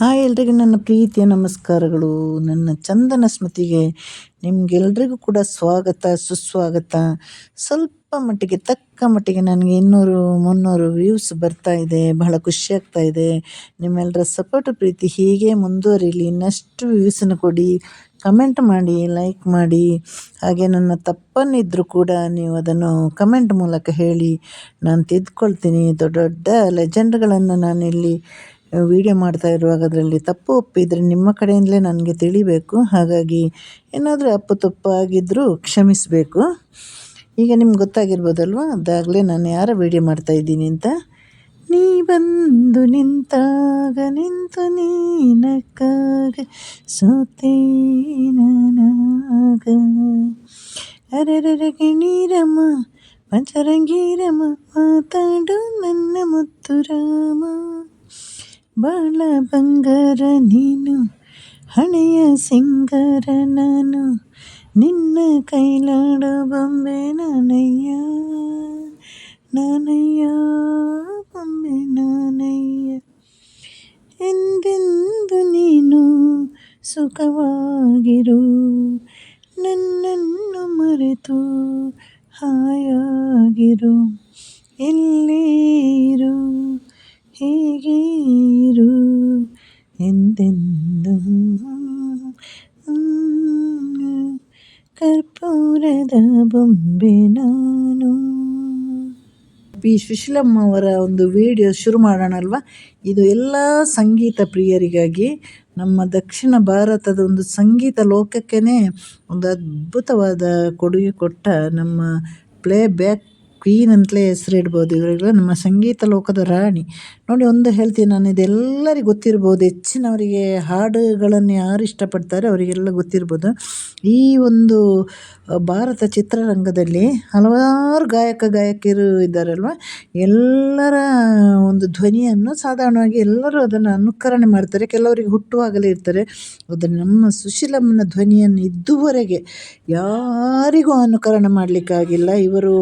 Hi ಎಲ್ರಿಗೂ ನನ್ನ ಪ್ರೀತಿಯ ನಮಸ್ಕಾರಗಳು. ನನ್ನ ಚಂದನ ಸ್ಮೃತಿಗೆ ನಿಮಗೆಲ್ರಿಗೂ ಕೂಡ ಸ್ವಾಗತ ಸುಸ್ವಾಗತ. ಸ್ವಲ್ಪ ಮಟ್ಟಿಗೆ ತಕ್ಕ ಮಟ್ಟಿಗೆ ನನಗೆ 200-300 ವ್ಯೂಸ್ ಬರ್ತಾ ಇದೆ. ಬಹಳ ಖುಷಿಯಾಗ್ತಾ ಇದೆ. ನಿಮ್ಮೆಲ್ಲರ ಸಪೋರ್ಟ್ ಪ್ರೀತಿ ಹೀಗೆ ಮುಂದುವರಿಲಿ. ಇನ್ನಷ್ಟು ವ್ಯೂಸನ್ನು ಕೊಡಿ, ಕಮೆಂಟ್ ಮಾಡಿ, ಲೈಕ್ ಮಾಡಿ. ಹಾಗೆ ನನ್ನ ತಪ್ಪನ್ನಿದ್ದರೂ ಕೂಡ ನೀವು ಅದನ್ನು ಕಮೆಂಟ್ ಮೂಲಕ ಹೇಳಿ, ನಾನು ತಿದ್ದುಕೊಳ್ತೀನಿ. ದೊಡ್ಡ ದೊಡ್ಡ ಲೆಜೆಂಡ್ಗಳನ್ನು ನಾನಿಲ್ಲಿ ವಿಡಿಯೋ ಮಾಡ್ತಾ ಇರುವಾಗ ಅದರಲ್ಲಿ ತಪ್ಪು ಒಪ್ಪಿದರೆ ನಿಮ್ಮ ಕಡೆಯಿಂದಲೇ ನನಗೆ ತಿಳಿಬೇಕು. ಹಾಗಾಗಿ ಏನಾದರೂ ಅಪ್ಪು ತಪ್ಪಾಗಿದ್ದರೂ ಕ್ಷಮಿಸಬೇಕು. ಈಗ ನಿಮ್ಗೆ ಗೊತ್ತಾಗಿರ್ಬೋದಲ್ವ, ಅದಾಗಲೇ ನಾನು ಯಾರ ವಿಡಿಯೋ ಮಾಡ್ತಾಯಿದ್ದೀನಿ ಅಂತ. ನೀ ಬಂದು ನಿಂತಾಗ ನಿಂತು ನೀನಕ್ಕಾಗ ಸೋತೆ ನಾನಾಗ ಅರೆರೆರೆ ಗಿಣಿರಮ್ಮ ಪಂಚರಂಗೀರಮ್ಮ ಮಾತಾಡು ನನ್ನ ಮುತ್ತು ರಾಮ. ಬಾಳ ಬಂಗಾರ ನೀನು, ಹಣೆಯ ಸಿಂಗಾರ ನಾನು, ನಿನ್ನ ಕೈಲಾಡೋ ಬೊಂಬೆ ನಾನಯ್ಯ ನಾನಯ್ಯ ಬೊಂಬೆ ನಾನಯ್ಯ. ಎಂದೆಂದು ನೀನು ಸುಖವಾಗಿರು, ನನ್ನನ್ನು ಮರೆತು ಹಾಯಾಗಿರು. ಎಲ್ಲೇ ಇರು ಹೀಗೆ ಇರು ಎಂದೆಂದು ಕರ್ಪೂರದ ಬೊಂಬೆ ನಾನು. ಪಿ ಸುಶೀಲಮ್ಮ ಅವರ ಒಂದು ವಿಡಿಯೋ ಶುರು ಮಾಡೋಣ ಅಲ್ವಾ. ಇದು ಎಲ್ಲ ಸಂಗೀತ ಪ್ರಿಯರಿಗಾಗಿ, ನಮ್ಮ ದಕ್ಷಿಣ ಭಾರತದ ಒಂದು ಸಂಗೀತ ಲೋಕಕ್ಕೇ ಒಂದು ಅದ್ಭುತವಾದ ಕೊಡುಗೆ ಕೊಟ್ಟ ನಮ್ಮ ಪ್ಲೇ ಬ್ಯಾಕ್ ಕ್ವೀನ್ ಅಂತಲೇ ಹೆಸರಿಡ್ಬೋದು ಇವರೆಲ್ಲ. ನಮ್ಮ ಸಂಗೀತ ಲೋಕದ ರಾಣಿ. ನೋಡಿ, ಒಂದು ಹೇಳ್ತೀನಿ ನಾನು, ಇದೆಲ್ಲರಿಗೂ ಗೊತ್ತಿರ್ಬೋದು. ಹೆಚ್ಚಿನವರಿಗೆ ಹಾಡುಗಳನ್ನು ಯಾರು ಇಷ್ಟಪಡ್ತಾರೆ ಅವರಿಗೆಲ್ಲ ಗೊತ್ತಿರ್ಬೋದು. ಈ ಒಂದು ಭಾರತ ಚಿತ್ರರಂಗದಲ್ಲಿ ಹಲವಾರು ಗಾಯಕಿಯರು ಇದ್ದಾರಲ್ವ. ಎಲ್ಲರ ಒಂದು ಧ್ವನಿಯನ್ನು ಸಾಧಾರಣವಾಗಿ ಎಲ್ಲರೂ ಅದನ್ನು ಅನುಕರಣೆ ಮಾಡ್ತಾರೆ. ಕೆಲವರಿಗೆ ಹುಟ್ಟುವಾಗಲೇ ಇರ್ತಾರೆ. ಆದರೆ ನಮ್ಮ ಸುಶೀಲಮ್ಮನ ಧ್ವನಿಯನ್ನು ಇದುವರೆಗೆ ಯಾರಿಗೂ ಅನುಕರಣೆ ಮಾಡಲಿಕ್ಕಾಗಿಲ್ಲ. ಇವರು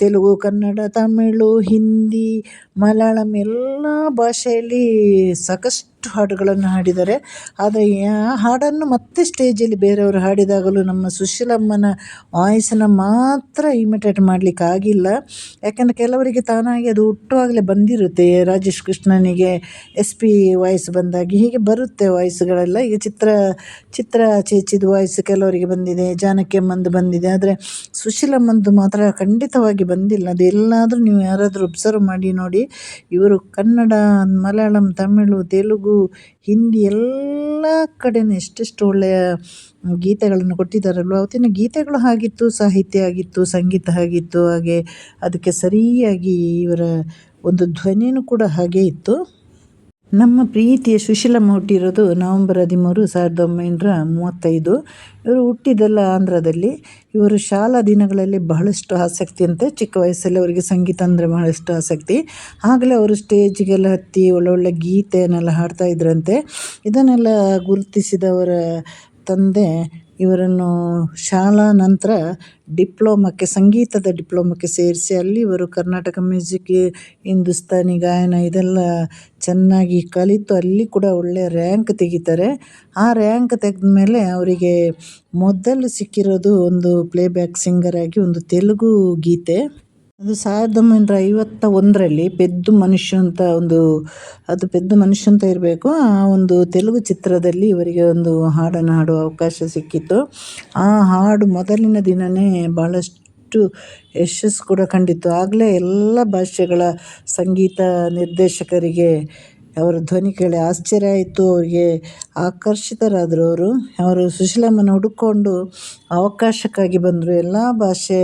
ತೆಲುಗು, ಕನ್ನಡ, ತಮಿಳು, ಹಿಂದಿ, ಮಲಯಾಳಂ ಎಲ್ಲ ಭಾಷೆಯಲ್ಲಿ ಸಾಕಷ್ಟು ಹಾಡುಗಳನ್ನು ಹಾಡಿದ್ದಾರೆ. ಆದರೆ ಆ ಹಾಡನ್ನು ಮತ್ತೆ ಸ್ಟೇಜಲ್ಲಿ ಬೇರೆಯವರು ಹಾಡಿದಾಗಲೂ ನಮ್ಮ ಸುಶೀಲಮ್ಮನ ವಾಯ್ಸನ್ನು ಮಾತ್ರ ಇಮಿಟೇಟ್ ಮಾಡಲಿಕ್ಕಾಗಿಲ್ಲ. ಯಾಕಂದರೆ ಕೆಲವರಿಗೆ ತಾನಾಗಿ ಅದು ಹುಟ್ಟುವಾಗಲೇ ಬಂದಿರುತ್ತೆ. ರಾಜೇಶ್ ಕೃಷ್ಣನಿಗೆ SP ವಾಯ್ಸ್ ಬಂದಾಗಿ ಹೀಗೆ ಬರುತ್ತೆ ವಾಯ್ಸ್ಗಳೆಲ್ಲ. ಈಗ ಚಿತ್ರ ಚೇಚಿದ ವಾಯ್ಸ್ ಕೆಲವರಿಗೆ ಬಂದಿದೆ, ಜಾನಕಿ ಅಮ್ಮಂದು ಬಂದಿದೆ. ಆದರೆ ಸುಶೀಲಮ್ಮಂದು ಮಾತ್ರ ಖಂಡಿತವಾಗಿ ಬಂದಿಲ್ಲ. ಅದು ಎಲ್ಲಾದರೂ ನೀವು ಯಾರಾದರೂ ಒಬ್ಸರ್ವ್ ಮಾಡಿ ನೋಡಿ. ಇವರು ಕನ್ನಡ, ಮಲಯಾಳಂ, ತಮಿಳು, ತೆಲುಗು, ಹಿಂದಿ ಎಲ್ಲ ಕಡೆನೂ ಎಷ್ಟೆಷ್ಟು ಒಳ್ಳೆಯ ಗೀತೆಗಳನ್ನು ಕೊಟ್ಟಿದ್ದಾರಲ್ವ. ಅವತ್ತಿನ ಗೀತೆಗಳು ಹಾಗಿತ್ತು, ಸಾಹಿತ್ಯ ಆಗಿತ್ತು, ಸಂಗೀತ ಆಗಿತ್ತು. ಹಾಗೆ ಅದಕ್ಕೆ ಸರಿಯಾಗಿ ಇವರ ಒಂದು ಧ್ವನಿಯೂ ಕೂಡ ಹಾಗೇ ಇತ್ತು. ನಮ್ಮ ಪ್ರೀತಿಯ ಸುಶೀಲಮ್ಮ ಹುಟ್ಟಿರೋದು ನವೆಂಬರ್ 13, 1935. ಇವರು ಹುಟ್ಟಿದ್ದೆಲ್ಲ ಆಂಧ್ರದಲ್ಲಿ. ಇವರು ಶಾಲಾ ದಿನಗಳಲ್ಲಿ ಬಹಳಷ್ಟು ಆಸಕ್ತಿಯಂತೆ. ಚಿಕ್ಕ ವಯಸ್ಸಲ್ಲಿ ಅವರಿಗೆ ಸಂಗೀತ ಅಂದರೆ ಬಹಳಷ್ಟು ಆಸಕ್ತಿ. ಆಗಲೇ ಅವರು ಸ್ಟೇಜಿಗೆಲ್ಲ ಹತ್ತಿ ಒಳ್ಳೊಳ್ಳೆ ಗೀತೆಯನ್ನೆಲ್ಲ ಹಾಡ್ತಾ ಇದ್ರಂತೆ. ಇದನ್ನೆಲ್ಲ ಗುರುತಿಸಿದವರ ತಂದೆ ಇವರನ್ನು ಶಾಲಾ ನಂತರ ಸಂಗೀತದ ಡಿಪ್ಲೊಮಕ್ಕೆ ಸೇರಿಸಿ, ಅಲ್ಲಿ ಇವರು ಕರ್ನಾಟಕ ಮ್ಯೂಸಿಕ್, ಹಿಂದೂಸ್ತಾನಿ ಗಾಯನ ಇದೆಲ್ಲ ಚೆನ್ನಾಗಿ ಕಲಿತು ಅಲ್ಲಿ ಕೂಡ ಒಳ್ಳೆಯ ರ್ಯಾಂಕ್ ತೆಗಿತಾರೆ. ಆ ರ್ಯಾಂಕ್ ತೆಗೆದ ಮೇಲೆ ಅವರಿಗೆ ಮೊದಲು ಸಿಕ್ಕಿರೋದು ಒಂದು ಪ್ಲೇಬ್ಯಾಕ್ ಸಿಂಗರ್ ಆಗಿ ಒಂದು ತೆಲುಗು ಗೀತೆ. ಅದು 1951ರಲ್ಲಿ ಪೆದ್ದು ಮನುಷ್ಯ ಅಂತ ಇರಬೇಕು. ಆ ಒಂದು ತೆಲುಗು ಚಿತ್ರದಲ್ಲಿ ಇವರಿಗೆ ಒಂದು ಹಾಡನ್ನು ಹಾಡುವ ಅವಕಾಶ ಸಿಕ್ಕಿತ್ತು. ಆ ಹಾಡು ಮೊದಲಿನ ದಿನವೇ ಭಾಳಷ್ಟು ಯಶಸ್ಸು ಕೂಡ ಕಂಡಿತ್ತು. ಆಗಲೇ ಎಲ್ಲ ಭಾಷೆಗಳ ಸಂಗೀತ ನಿರ್ದೇಶಕರಿಗೆ ಅವರ ಧ್ವನಿ ಕೇಳಿ ಆಶ್ಚರ್ಯ ಆಯಿತು. ಅವರಿಗೆ ಆಕರ್ಷಿತರಾದರು. ಅವರು ಸುಶೀಲಮ್ಮನ ಹುಡುಕೊಂಡು ಅವಕಾಶಕ್ಕಾಗಿ ಬಂದರು. ಎಲ್ಲ ಭಾಷೆ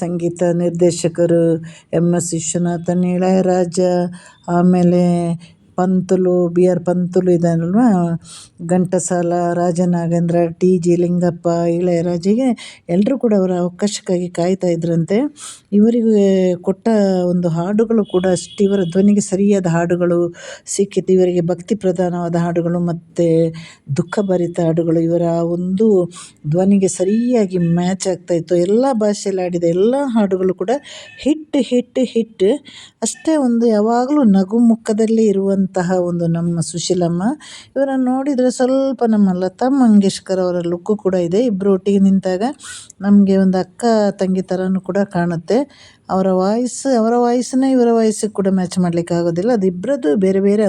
ಸಂಗೀತ ನಿರ್ದೇಶಕರು, MS ವಿಶ್ವನಾಥನ್, ಇಳಯರಾಜ, ಆಮೇಲೆ ಪಂತುಲು, BR ಪಂತುಲು ಇದ್ದಾನಲ್ವ, ಘಂಟಸಾಲ, ರಾಜನಾಗೇಂದ್ರ, TG ಲಿಂಗಪ್ಪ, ಇಳಯರಾಜಗೆ ಎಲ್ಲರೂ ಕೂಡ ಅವರ ಅವಕಾಶಕ್ಕಾಗಿ ಕಾಯ್ತಾ ಇದ್ರಂತೆ. ಇವರಿಗೆ ಕೊಟ್ಟ ಒಂದು ಹಾಡುಗಳು ಕೂಡ ಅಷ್ಟು ಇವರ ಧ್ವನಿಗೆ ಸರಿಯಾದ ಹಾಡುಗಳು ಸಿಕ್ಕಿತು. ಇವರಿಗೆ ಭಕ್ತಿ ಪ್ರಧಾನವಾದ ಹಾಡುಗಳು ಮತ್ತು ದುಃಖಭರಿತ ಹಾಡುಗಳು ಇವರ ಒಂದು ಧ್ವನಿಗೆ ಸರಿಯಾಗಿ ಮ್ಯಾಚ್ ಆಗ್ತಾಯಿತ್ತು. ಎಲ್ಲ ಭಾಷೆಯಲ್ಲಿ ಹಾಡಿದ ಎಲ್ಲ ಹಾಡುಗಳು ಕೂಡ ಹಿಟ್. ಅಷ್ಟೇ, ಒಂದು ಯಾವಾಗಲೂ ನಗು ಮುಖದಲ್ಲೇ ಇರುವಂಥ ಇರುವಂತಹ ಒಂದು ನಮ್ಮ ಸುಶೀಲಮ್ಮ. ಇವರನ್ನು ನೋಡಿದರೆ ಸ್ವಲ್ಪ ನಮ್ಮ ಲತಾ ಮಂಗೇಶ್ಕರ್ ಅವರ ಲುಕ್ಕು ಕೂಡ ಇದೆ. ಇಬ್ಬರು ಒಟ್ಟಿಗೆ ನಿಂತಾಗ ನಮಗೆ ಒಂದು ಅಕ್ಕ ತಂಗಿ ಥರನೂ ಕೂಡ ಕಾಣುತ್ತೆ. ಅವರ ವಾಯ್ಸನ್ನೇ ಇವರ ವಾಯ್ಸಿಗೆ ಕೂಡ ಮ್ಯಾಚ್ ಮಾಡಲಿಕ್ಕೆ ಆಗೋದಿಲ್ಲ. ಅದು ಇಬ್ಬರದ್ದು ಬೇರೆ ಬೇರೆ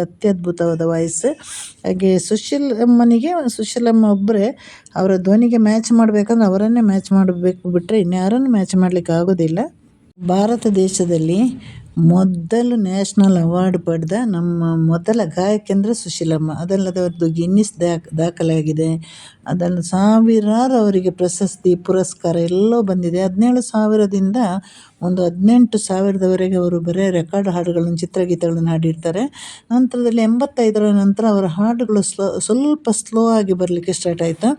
ಅತ್ಯದ್ಭುತವಾದ ವಾಯ್ಸ್. ಹಾಗೆ ಸುಶೀಲಮ್ಮ ಒಬ್ಬರೇ ಅವರ ಧ್ವನಿಗೆ ಮ್ಯಾಚ್ ಮಾಡಬೇಕಂದ್ರೆ ಅವರನ್ನೇ ಮ್ಯಾಚ್ ಮಾಡಬೇಕು, ಬಿಟ್ಟರೆ ಇನ್ಯಾರನ್ನು ಮ್ಯಾಚ್ ಮಾಡಲಿಕ್ಕೆ ಆಗೋದಿಲ್ಲ. ಭಾರತ ದೇಶದಲ್ಲಿ ಮೊದಲು ನ್ಯಾಷನಲ್ ಅವಾರ್ಡ್ ಪಡೆದ ನಮ್ಮ ಮೊದಲ ಗಾಯಕಿ ಸುಶೀಲಮ್ಮ. ಅದಲ್ಲದೆ ಅವ್ರದ್ದು ಗಿನ್ನಿಸ್ ದಾಖಲೆ ಆಗಿದೆ. ಅದನ್ನು ಸಾವಿರಾರು ಅವರಿಗೆ ಪ್ರಶಸ್ತಿ ಪುರಸ್ಕಾರ ಎಲ್ಲೋ ಬಂದಿದೆ. 17,000ದಿಂದ ಒಂದು 18,000ದವರೆಗೆ ಅವರು ಬರೀ ರೆಕಾರ್ಡ್ ಹಾಡುಗಳನ್ನು, ಚಿತ್ರಗೀತೆಗಳನ್ನು ಹಾಡಿರ್ತಾರೆ. ನಂತರದಲ್ಲಿ 85ರ ನಂತರ ಅವರ ಹಾಡುಗಳು ಸ್ವಲ್ಪ ಸ್ಲೋ ಆಗಿ ಬರಲಿಕ್ಕೆ ಸ್ಟಾರ್ಟ್ ಆಯಿತು.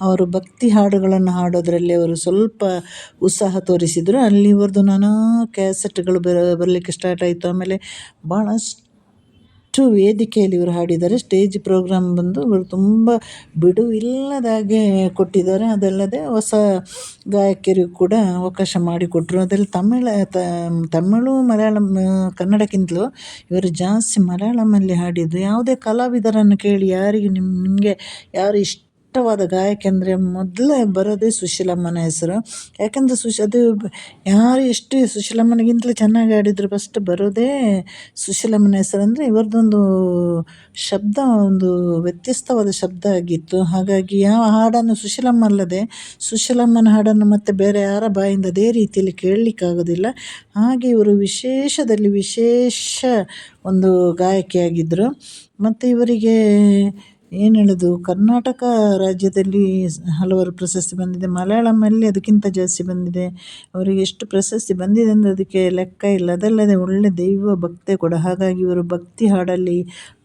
ಅವರು ಭಕ್ತಿ ಹಾಡುಗಳನ್ನು ಹಾಡೋದ್ರಲ್ಲಿ ಅವರು ಸ್ವಲ್ಪ ಉತ್ಸಾಹ ತೋರಿಸಿದರು. ಅಲ್ಲಿ ಇವ್ರದ್ದು ನಾನಾ ಕ್ಯಾಸೆಟ್ಗಳು ಬರಲಿಕ್ಕೆ ಸ್ಟಾರ್ಟ್ ಆಯಿತು. ಆಮೇಲೆ ಭಾಳಷ್ಟು ವೇದಿಕೆಯಲ್ಲಿ ಇವರು ಹಾಡಿದ್ದಾರೆ. ಸ್ಟೇಜ್ ಪ್ರೋಗ್ರಾಮ್ ಬಂದು ಇವರು ತುಂಬ ಬಿಡುವಿಲ್ಲದಾಗೆ ಕೊಟ್ಟಿದ್ದಾರೆ. ಅದಲ್ಲದೆ ಹೊಸ ಗಾಯಕಿಯರಿಗೂ ಕೂಡ ಅವಕಾಶ ಮಾಡಿಕೊಟ್ರು. ಅದರಲ್ಲಿ ತಮಿಳು ಮಲಯಾಳಂ ಕನ್ನಡಕ್ಕಿಂತಲೂ ಇವರು ಜಾಸ್ತಿ ಮಲಯಾಳಮಲ್ಲಿ ಹಾಡಿದ್ದು. ಯಾವುದೇ ಕಲಾವಿದರನ್ನು ಕೇಳಿ ನಿಮಗೆ ಯಾರು ಇಷ್ಟವಾದ ಗಾಯಕಿ ಅಂದರೆ ಮೊದಲೇ ಬರೋದೇ ಸುಶೀಲಮ್ಮನ ಹೆಸರು. ಯಾಕಂದರೆ ಅದು ಯಾರು ಎಷ್ಟು ಸುಶೀಲಮ್ಮನಿಗಿಂತಲೂ ಚೆನ್ನಾಗಿ ಹಾಡಿದ್ರು ಫಸ್ಟ್ ಬರೋದೇ ಸುಶೀಲಮ್ಮನ ಹೆಸರು. ಅಂದರೆ ಇವರದೊಂದು ಶಬ್ದ ಒಂದು ವ್ಯತ್ಯಸ್ತವಾದ ಶಬ್ದ ಆಗಿತ್ತು. ಹಾಗಾಗಿ ಯಾವ ಹಾಡನ್ನು ಸುಶೀಲಮ್ಮ ಅಲ್ಲದೆ ಸುಶೀಲಮ್ಮನ ಹಾಡನ್ನು ಮತ್ತೆ ಬೇರೆ ಯಾರ ಬಾಯಿಂದ ಅದೇ ರೀತಿಯಲ್ಲಿ ಕೇಳಲಿಕ್ಕಾಗೋದಿಲ್ಲ. ಹಾಗೆ ಇವರು ವಿಶೇಷದಲ್ಲಿ ವಿಶೇಷ ಒಂದು ಗಾಯಕಿಯಾಗಿದ್ದರು. ಮತ್ತು ಇವರಿಗೆ ಏನು ಹೇಳೋದು, ಕರ್ನಾಟಕ ರಾಜ್ಯದಲ್ಲಿ ಹಲವಾರು ಪ್ರಶಸ್ತಿ ಬಂದಿದೆ. ಮಲಯಾಳಮಲ್ಲಿ ಅದಕ್ಕಿಂತ ಜಾಸ್ತಿ ಬಂದಿದೆ. ಅವರಿಗೆ ಎಷ್ಟು ಪ್ರಶಸ್ತಿ ಬಂದಿದೆ ಅಂದರೆ ಅದಕ್ಕೆ ಲೆಕ್ಕ ಇಲ್ಲ. ಅದಲ್ಲದೆ ಒಳ್ಳೆ ದೈವ ಭಕ್ತೆ ಕೂಡ. ಹಾಗಾಗಿ ಇವರು ಭಕ್ತಿ ಹಾಡಲ್ಲಿ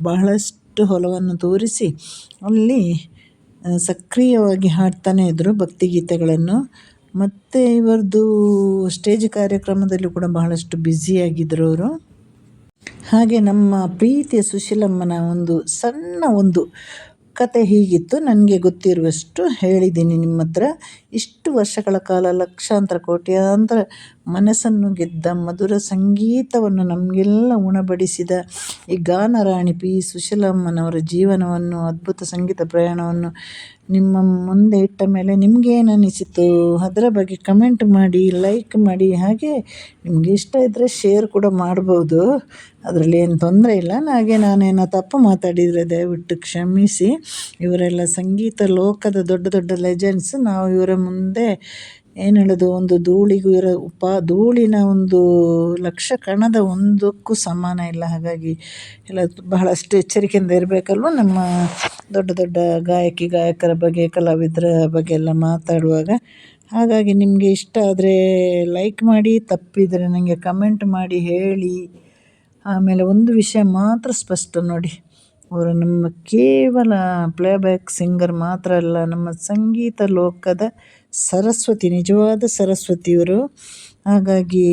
ಬಹಳಷ್ಟು ಒಲವನ್ನು ತೋರಿಸಿ ಅಲ್ಲಿ ಸಕ್ರಿಯವಾಗಿ ಹಾಡ್ತಾನೇ ಇದ್ದರು ಭಕ್ತಿಗೀತೆಗಳನ್ನು. ಮತ್ತು ಇವರದ್ದು ಸ್ಟೇಜ್ ಕಾರ್ಯಕ್ರಮದಲ್ಲೂ ಕೂಡ ಬಹಳಷ್ಟು ಬ್ಯುಸಿಯಾಗಿದ್ದರು ಅವರು. ಹಾಗೆ ನಮ್ಮ ಪ್ರೀತಿಯ ಸುಶೀಲಮ್ಮನ ಒಂದು ಸಣ್ಣ ಒಂದು ಕತೆ ಹೀಗಿತ್ತು. ನನಗೆ ಗೊತ್ತಿರುವಷ್ಟು ಹೇಳಿದ್ದೀನಿ ನಿಮ್ಮ ಹತ್ರ. ಇಷ್ಟು ವರ್ಷಗಳ ಕಾಲ ಲಕ್ಷಾಂತರ ಕೋಟ್ಯಾಂತರ ಮನಸ್ಸನ್ನು ಗೆದ್ದ ಮಧುರ ಸಂಗೀತವನ್ನು ನಮಗೆಲ್ಲ ಉಣಬಡಿಸಿದ ಈ ಗಾನರಾಣಿ ಪಿ ಸುಶೀಲಮ್ಮನವರ ಜೀವನವನ್ನು, ಅದ್ಭುತ ಸಂಗೀತ ಪ್ರಯಾಣವನ್ನು ನಿಮ್ಮ ಮುಂದೆ ಇಟ್ಟ ಮೇಲೆ ನಿಮಗೇನು ಅನಿಸಿತು ಅದರ ಬಗ್ಗೆ ಕಮೆಂಟ್ ಮಾಡಿ, ಲೈಕ್ ಮಾಡಿ. ಹಾಗೆ ನಿಮಗೆ ಇಷ್ಟ ಇದ್ದರೆ ಶೇರ್ ಕೂಡ ಮಾಡ್ಬೋದು, ಅದರಲ್ಲಿ ಏನು ತೊಂದರೆ ಇಲ್ಲ. ನಾನೇನೋ ತಪ್ಪು ಮಾತಾಡಿದರೆ ದಯವಿಟ್ಟು ಕ್ಷಮಿಸಿ. ಇವರೆಲ್ಲ ಸಂಗೀತ ಲೋಕದ ದೊಡ್ಡ ದೊಡ್ಡ ಲೆಜೆಂಡ್ಸ್. ನಾವು ಇವರ ಮುಂದೆ ಏನು ಹೇಳೋದು, ಒಂದು ಧೂಳಿನ ಒಂದು ಲಕ್ಷ ಕಣದ ಒಂದಕ್ಕೂ ಸಮಾನ ಇಲ್ಲ. ಹಾಗಾಗಿ ಎಲ್ಲ ಬಹಳಷ್ಟು ಎಚ್ಚರಿಕೆಯಿಂದ ಇರಬೇಕಲ್ವ ನಮ್ಮ ದೊಡ್ಡ ದೊಡ್ಡ ಗಾಯಕರ ಬಗ್ಗೆ, ಕಲಾವಿದರ ಬಗ್ಗೆ ಎಲ್ಲ ಮಾತಾಡುವಾಗ. ಹಾಗಾಗಿ ನಿಮಗೆ ಇಷ್ಟ ಆದರೆ ಲೈಕ್ ಮಾಡಿ, ತಪ್ಪಿದರೆ ನನಗೆ ಕಮೆಂಟ್ ಮಾಡಿ ಹೇಳಿ. ಆಮೇಲೆ ಒಂದು ವಿಷಯ ಮಾತ್ರ ಸ್ಪಷ್ಟ ನೋಡಿ, ಅವರು ನಮ್ಮ ಕೇವಲ ಪ್ಲೇಬ್ಯಾಕ್ ಸಿಂಗರ್ ಮಾತ್ರ ಅಲ್ಲ, ನಮ್ಮ ಸಂಗೀತ ಲೋಕದ ಸರಸ್ವತಿ, ನಿಜವಾದ ಸರಸ್ವತಿ ಇವರು. ಹಾಗಾಗಿ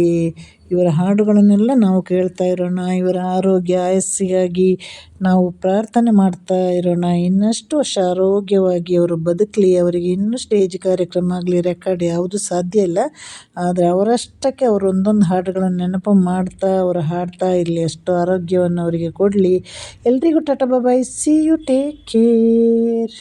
ಇವರ ಹಾಡುಗಳನ್ನೆಲ್ಲ ನಾವು ಕೇಳ್ತಾ ಇರೋಣ. ಇವರ ಆರೋಗ್ಯ ಆಯಸ್ಸಿಗಾಗಿ ನಾವು ಪ್ರಾರ್ಥನೆ ಮಾಡ್ತಾ ಇರೋಣ. ಇನ್ನಷ್ಟು ವರ್ಷ ಆರೋಗ್ಯವಾಗಿ ಅವರು ಬದುಕಲಿ. ಅವರಿಗೆ ಇನ್ನೂ ಸ್ಟೇಜ್ ಕಾರ್ಯಕ್ರಮ ಆಗಲಿ, ರೆಕಾರ್ಡ್ ಯಾವುದು ಸಾಧ್ಯ ಇಲ್ಲ. ಆದರೆ ಅವರಷ್ಟಕ್ಕೆ ಅವರು ಒಂದೊಂದು ಹಾಡುಗಳನ್ನು ನೆನಪು ಮಾಡ್ತಾ ಅವರು ಹಾಡ್ತಾ ಇರಲಿ. ಅಷ್ಟು ಆರೋಗ್ಯವನ್ನು ಅವರಿಗೆ ಕೊಡಲಿ. ಎಲ್ರಿಗೂ ಟಾಟಾ ಬಾಯ್, ಸಿ ಯು, ಟೇಕ್ ಕೇರ್.